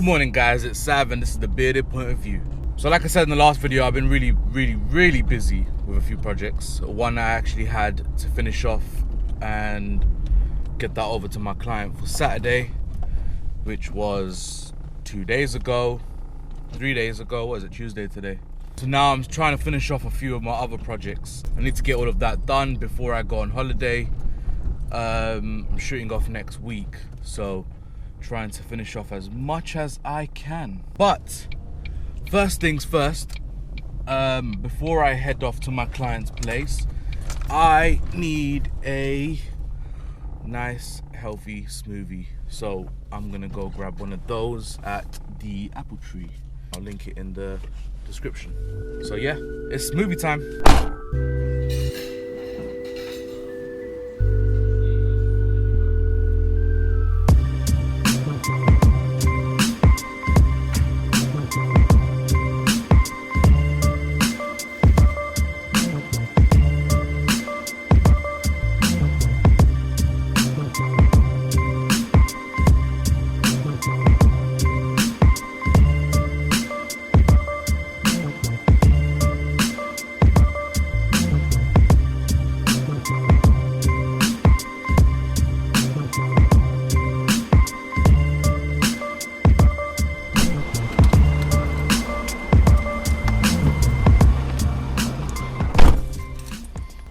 Good morning guys, it's Sav and this is the Bearded Point of View. So like I said in the last video, I've been really busy with a few projects. One I actually had to finish off and get that over to my client for Saturday, which was 2 days ago, 3 days ago. What is it, Tuesday today? So now I'm trying to finish off a few of my other projects. I need to get all of that done before I go on holiday. I'm shooting off next week, so trying to finish off as much as I can. But first things first, before I head off to my client's place, I need a nice healthy smoothie. So I'm gonna go grab one of those at the Apple Tree. I'll link it in the description. So yeah, it's smoothie time.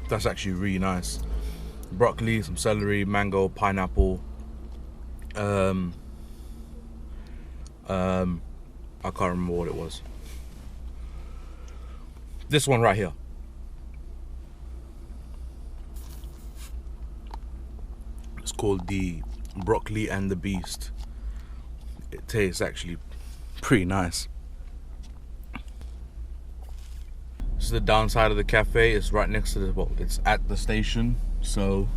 That's actually really nice. Broccoli, some celery, mango, pineapple. I can't remember what it was. This one right here. It's called the Broccoli and the Beast. It tastes actually pretty nice. This is the downside of the cafe. It's right next to the, well, it's at the station, so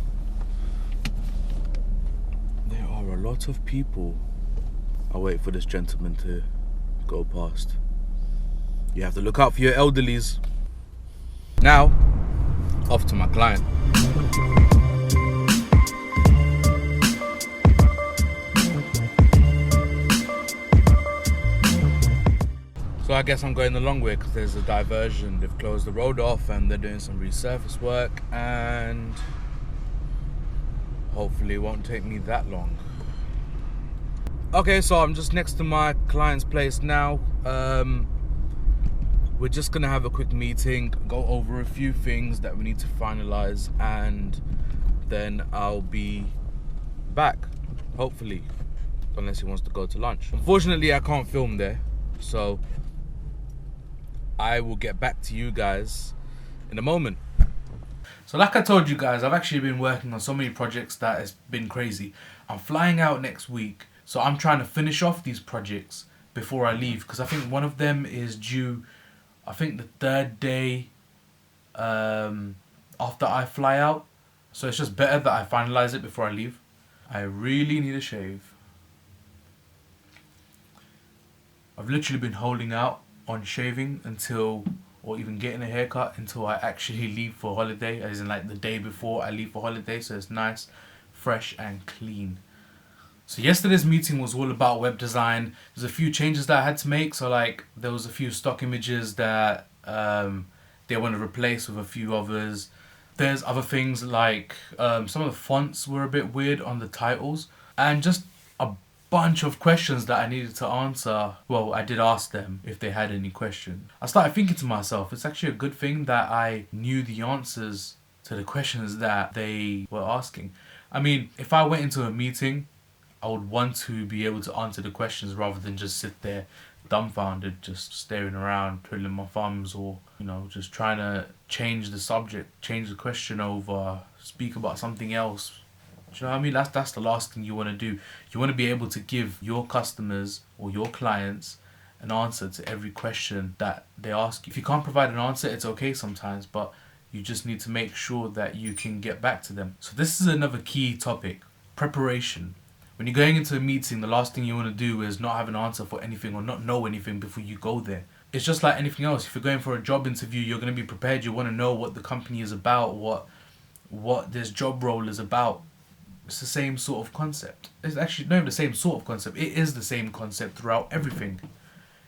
there are a lot of people. I'll wait for this gentleman to go past. You have to look out for your elderlies. Now, off to my client. So I guess I'm going the long way because there's a diversion. They've closed the road off and they're doing some resurface work, and hopefully it won't take me that long. Okay, so I'm just next to my client's place now. We're just gonna have a quick meeting, go over a few things that we need to finalize, and then I'll be back, hopefully, unless he wants to go to lunch. Unfortunately, I can't film there, so I will get back to you guys in a moment. So like I told you guys, I've actually been working on so many projects that it's been crazy. I'm flying out next week, so I'm trying to finish off these projects before I leave, because I think one of them is due, I think the third day after I fly out. So it's just better that I finalize it before I leave. I really need a shave. I've literally been holding out on shaving until, or even getting a haircut until I actually leave for holiday, as in like the day before I leave for holiday, so it's nice, fresh and clean. So yesterday's meeting was all about web design. There's a few changes that I had to make. So like there was a few stock images that they want to replace with a few others. There's other things like some of the fonts were a bit weird on the titles, and just a bunch of questions that I needed to answer. Well, I did ask them if they had any questions. I started thinking to myself, it's actually a good thing that I knew the answers to the questions that they were asking. I mean, if I went into a meeting, I would want to be able to answer the questions rather than just sit there dumbfounded, just staring around, twiddling my thumbs, or, you know, just trying to change the subject, change the question over, speak about something else. Do you know what I mean? That's the last thing you want to do. You want to be able to give your customers or your clients an answer to every question that they ask you. If you can't provide an answer, it's okay sometimes, but you just need to make sure that you can get back to them. So this is another key topic, preparation. When you're going into a meeting, the last thing you want to do is not have an answer for anything or not know anything before you go there. It's just like anything else. If you're going for a job interview, you're going to be prepared. You want to know what the company is about, what this job role is about. It's the same sort of concept. It's actually not even the same sort of concept. It is the same concept throughout everything.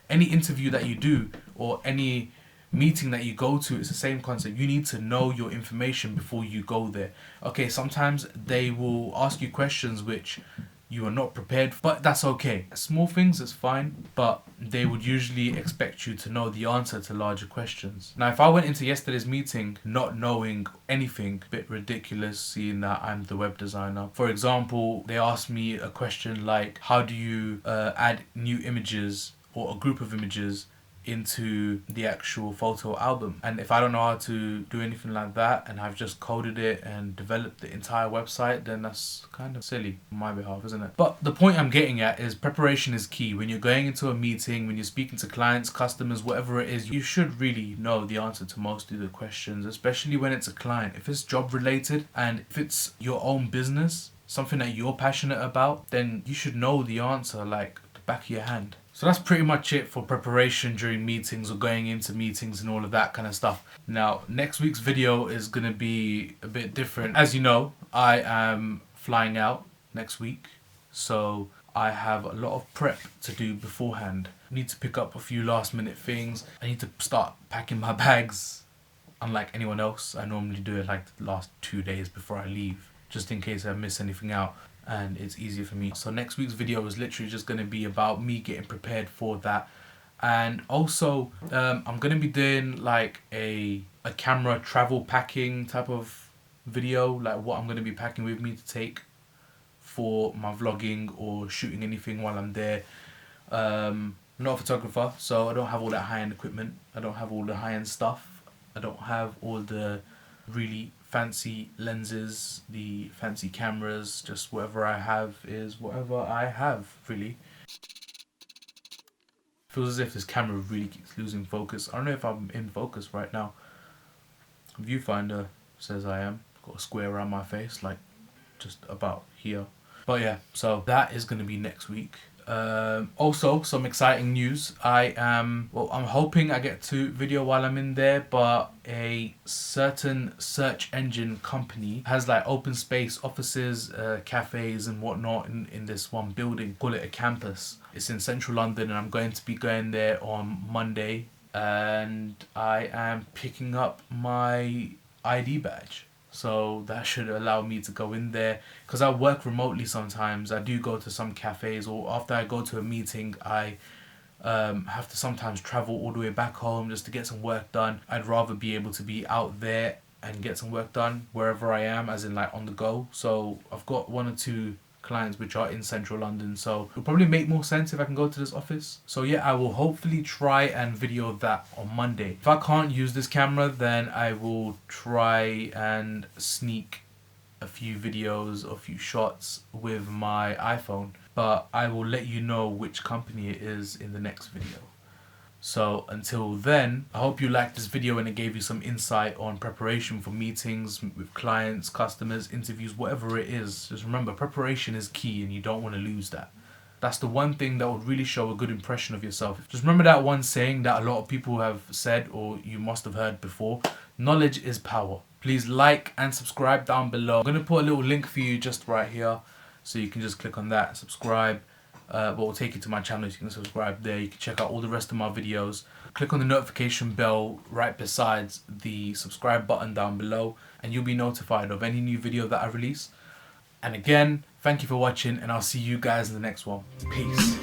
Any interview that you do or any meeting that you go to, it's the same concept. You need to know your information before you go there. Okay, sometimes they will ask you questions which you are not prepared for, but that's okay. Small things is fine, but they would usually expect you to know the answer to larger questions. Now, if I went into yesterday's meeting not knowing anything, a bit ridiculous seeing that I'm the web designer. For example, they asked me a question like, how do you add new images or a group of images into the actual photo album? And if I don't know how to do anything like that and I've just coded it and developed the entire website, then that's kind of silly on my behalf, isn't it? But the point I'm getting at is preparation is key. When you're going into a meeting, when you're speaking to clients, customers, whatever it is, you should really know the answer to most of the questions, especially when it's a client. If it's job related and if it's your own business, something that you're passionate about, then you should know the answer like the back of your hand. So that's pretty much it for preparation during meetings or going into meetings and all of that kind of stuff. Now, next week's video is going to be a bit different. As you know, I am flying out next week, so I have a lot of prep to do beforehand. I need to pick up a few last minute things. I need to start packing my bags. Unlike anyone else, I normally do it like the last 2 days before I leave, just in case I miss anything out. And it's easier for me. So next week's video is literally just going to be about me getting prepared for that. And also I'm going to be doing like a camera travel packing type of video, like what I'm going to be packing with me to take for my vlogging or shooting anything while I'm there. I'm not a photographer, so I don't have all that high-end equipment. I don't have all the high-end stuff. I don't have all the really fancy lenses, the fancy cameras. Just whatever I have is whatever I have, really. Feels as if this camera really keeps losing focus. I don't know if I'm in focus right now. Viewfinder says I am. Got a square around my face, like just about here. But yeah, so that is going to be next week. Also, some exciting news. I'm hoping I get to video while I'm in there, but a certain search engine company has like open space offices, cafes and whatnot in this one building. Call it a campus. It's in central London and I'm going to be going there on Monday, and I am picking up my ID badge. So that should allow me to go in there, because I work remotely sometimes. I do go to some cafes, or after I go to a meeting I have to sometimes travel all the way back home just to get some work done. I'd rather be able to be out there and get some work done wherever I am, as in like on the go. So I've got 1 or 2 clients which are in central London, so it'll probably make more sense if I can go to this office. So yeah, I will hopefully try and video that on Monday. If I can't use this camera, then I will try and sneak a few videos, a few shots with my iPhone, but I will let you know which company it is in the next video. So until then, I hope you liked this video and it gave you some insight on preparation for meetings with clients, customers, interviews, whatever it is. Just remember, preparation is key and you don't want to lose that. That's the one thing that would really show a good impression of yourself. Just remember that one saying that a lot of people have said, or you must have heard before: knowledge is power. Please like and subscribe down below. I'm going to put a little link for you just right here, so you can just click on that, subscribe. But will take you to my channel, so you can subscribe there. You can check out all the rest of my videos. Click on the notification bell right besides the subscribe button down below, and you'll be notified of any new video that I release. And again, thank you for watching, and I'll see you guys in the next one. Peace.